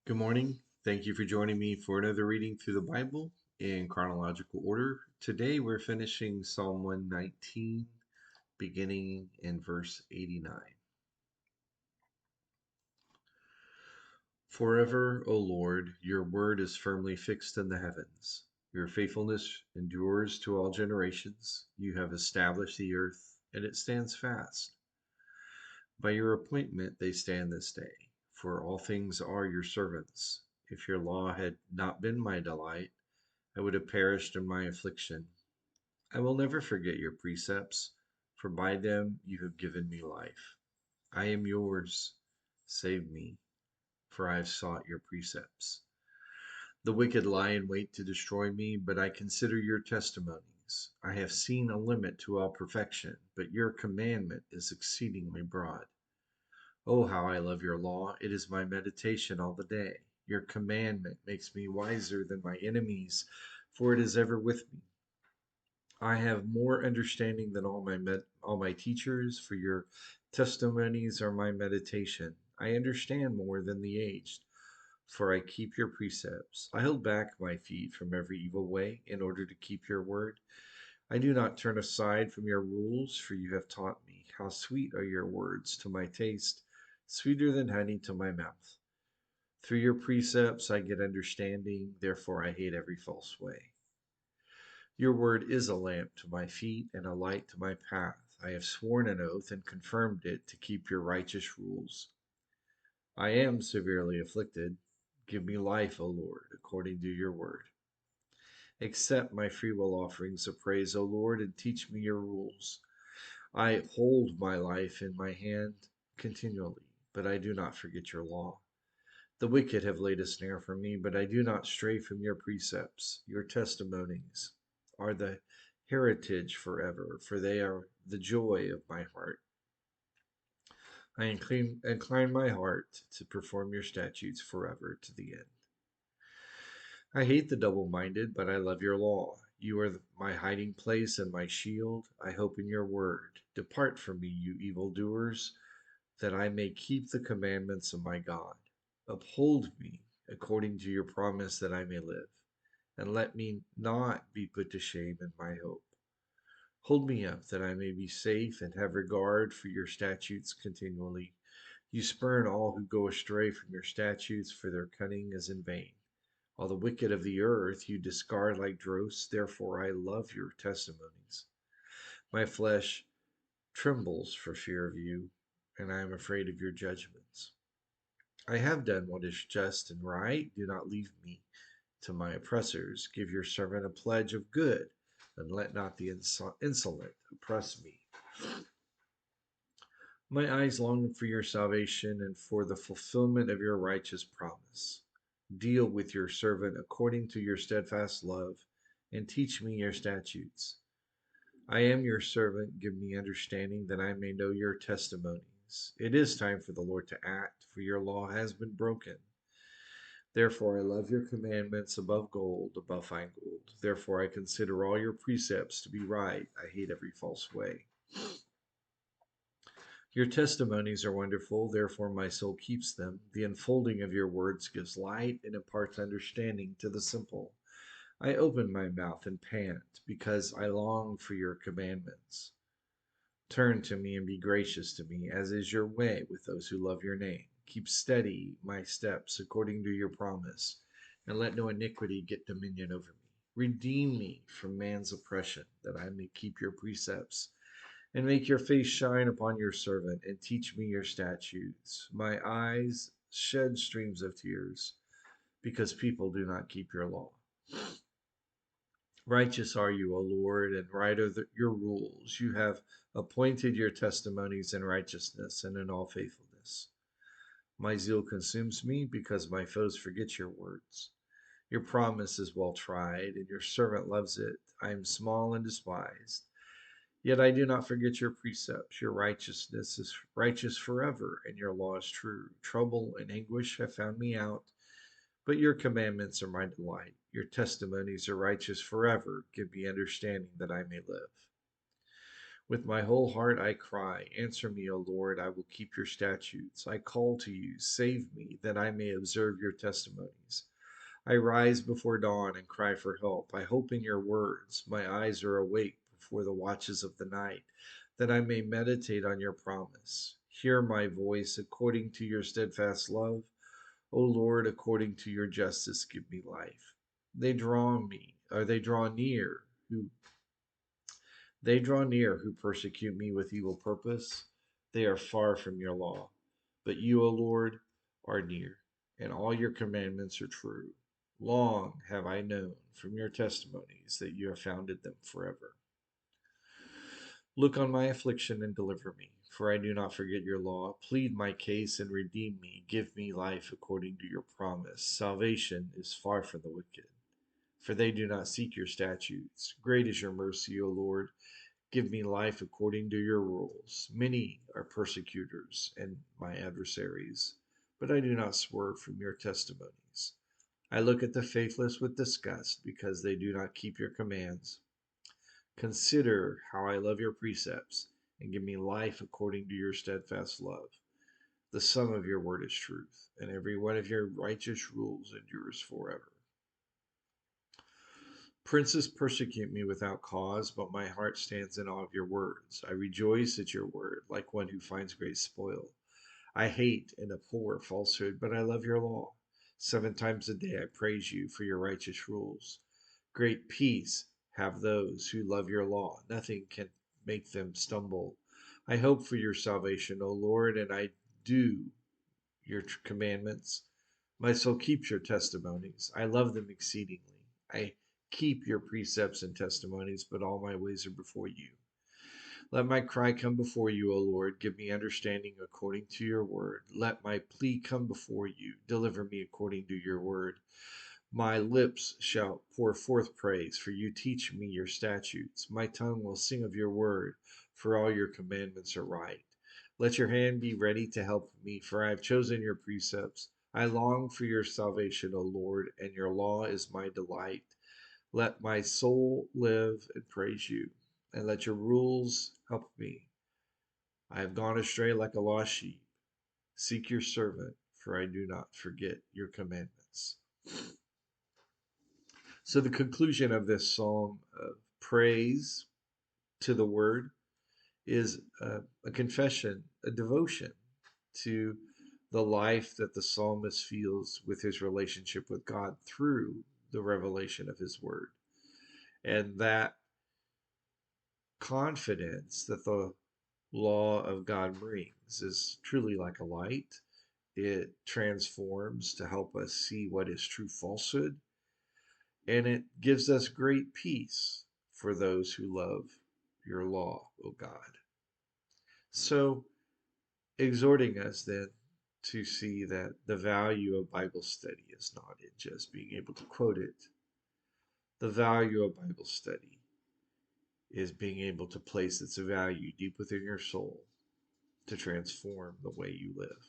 Good morning. Thank you for joining me for another reading through the Bible in chronological order. Today we're finishing Psalm 119, beginning in verse 89. Forever, O Lord, your word is firmly fixed in the heavens. Your faithfulness endures to all generations. You have established the earth, and it stands fast. By your appointment they stand this day, for all things are your servants. If your law had not been my delight, I would have perished in my affliction. I will never forget your precepts, for by them you have given me life. I am yours. Save me, for I have sought your precepts. The wicked lie in wait to destroy me, but I consider your testimonies. I have seen a limit to all perfection, but your commandment is exceedingly broad. Oh, how I love your law! It is my meditation all the day. Your commandment makes me wiser than my enemies, for it is ever with me. I have more understanding than all my teachers, for your testimonies are my meditation. I understand more than the aged, for I keep your precepts. I hold back my feet from every evil way in order to keep your word. I do not turn aside from your rules, for you have taught me. How sweet are your words to my taste, sweeter than honey to my mouth. Through your precepts I get understanding, therefore I hate every false way. Your word is a lamp to my feet and a light to my path. I have sworn an oath and confirmed it to keep your righteous rules. I am severely afflicted. Give me life, O Lord, according to your word. Accept my freewill offerings of praise, O Lord, and teach me your rules. I hold my life in my hand continually, but I do not forget your law. The wicked have laid a snare for me, but I do not stray from your precepts. Your testimonies are the heritage forever, for they are the joy of my heart. I incline my heart to perform your statutes forever to the end. I hate the double minded, but I love your law. You are my hiding place and my shield. I hope in your word. Depart from me, you evildoers, that I may keep the commandments of my God. Uphold me according to your promise that I may live, and let me not be put to shame in my hope. Hold me up that I may be safe and have regard for your statutes continually. You spurn all who go astray from your statutes, for their cunning is in vain. All the wicked of the earth you discard like dross, therefore I love your testimonies. My flesh trembles for fear of you, and I am afraid of your judgments. I have done what is just and right. Do not leave me to my oppressors. Give your servant a pledge of good, and let not the insolent oppress me. My eyes long for your salvation and for the fulfillment of your righteous promise. Deal with your servant according to your steadfast love, and teach me your statutes. I am your servant. Give me understanding that I may know your testimonies. It is time for the Lord to act, for your law has been broken. Therefore I love your commandments above gold, above fine gold. Therefore I consider all your precepts to be right. I hate every false way. Your testimonies are wonderful, therefore my soul keeps them. The unfolding of your words gives light and imparts understanding to the simple. I open my mouth and pant, because I long for your commandments. Turn to me and be gracious to me, as is your way with those who love your name. Keep steady my steps according to your promise, and let no iniquity get dominion over me. Redeem me from man's oppression, that I may keep your precepts, and make your face shine upon your servant, and teach me your statutes. My eyes shed streams of tears, because people do not keep your law. Righteous are you, O Lord, and right are your rules. You have appointed your testimonies in righteousness and in all faithfulness. My zeal consumes me because my foes forget your words. Your promise is well tried, and your servant loves it. I am small and despised. Yet I do not forget your precepts. Your righteousness is righteous forever, and your law is true. Trouble and anguish have found me out, but your commandments are my delight. Your testimonies are righteous forever. Give me understanding that I may live. With my whole heart I cry, answer me, O Lord, I will keep your statutes. I call to you, save me, that I may observe your testimonies. I rise before dawn and cry for help. I hope in your words. My eyes are awake before the watches of the night, that I may meditate on your promise. Hear my voice according to your steadfast love. O Lord, according to your justice, give me life. They draw near, who who persecute me with evil purpose. They are far from your law. But you, O Lord, are near, and all your commandments are true. Long have I known from your testimonies that you have founded them forever. Look on my affliction and deliver me, for I do not forget your law. Plead my case and redeem me. Give me life according to your promise. Salvation is far from the wicked, for they do not seek your statutes. Great is your mercy, O Lord. Give me life according to your rules. Many are persecutors and my adversaries, but I do not swerve from your testimonies. I look at the faithless with disgust because they do not keep your commands. Consider how I love your precepts and give me life according to your steadfast love. The sum of your word is truth, and every one of your righteous rules endures forever. Princes persecute me without cause, but my heart stands in awe of your words. I rejoice at your word, like one who finds great spoil. I hate and abhor falsehood, but I love your law. 7 times a day I praise you for your righteous rules. Great peace have those who love your law. Nothing can make them stumble. I hope for your salvation, O Lord, and I do your commandments. My soul keeps your testimonies. I love them exceedingly. I keep your precepts and testimonies, but all my ways are before you. Let my cry come before you, O Lord. Give me understanding according to your word. Let my plea come before you. Deliver me according to your word. My lips shall pour forth praise, for you teach me your statutes. My tongue will sing of your word, for all your commandments are right. Let your hand be ready to help me, for I have chosen your precepts. I long for your salvation, O Lord, and your law is my delight. Let my soul live and praise you, and let your rules help me. I have gone astray like a lost sheep. Seek your servant, for I do not forget your commandments. So, the conclusion of this psalm of praise to the word is a confession, a devotion to the life that the psalmist feels with his relationship with God through the revelation of his word. And that confidence that the law of God brings is truly like a light. It transforms to help us see what is true falsehood, and it gives us great peace for those who love your law, O God. So, exhorting us then to see that the value of Bible study is not in just being able to quote it. The value of Bible study is being able to place its value deep within your soul to transform the way you live.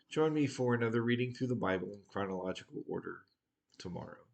Join me for another reading through the Bible in chronological order tomorrow.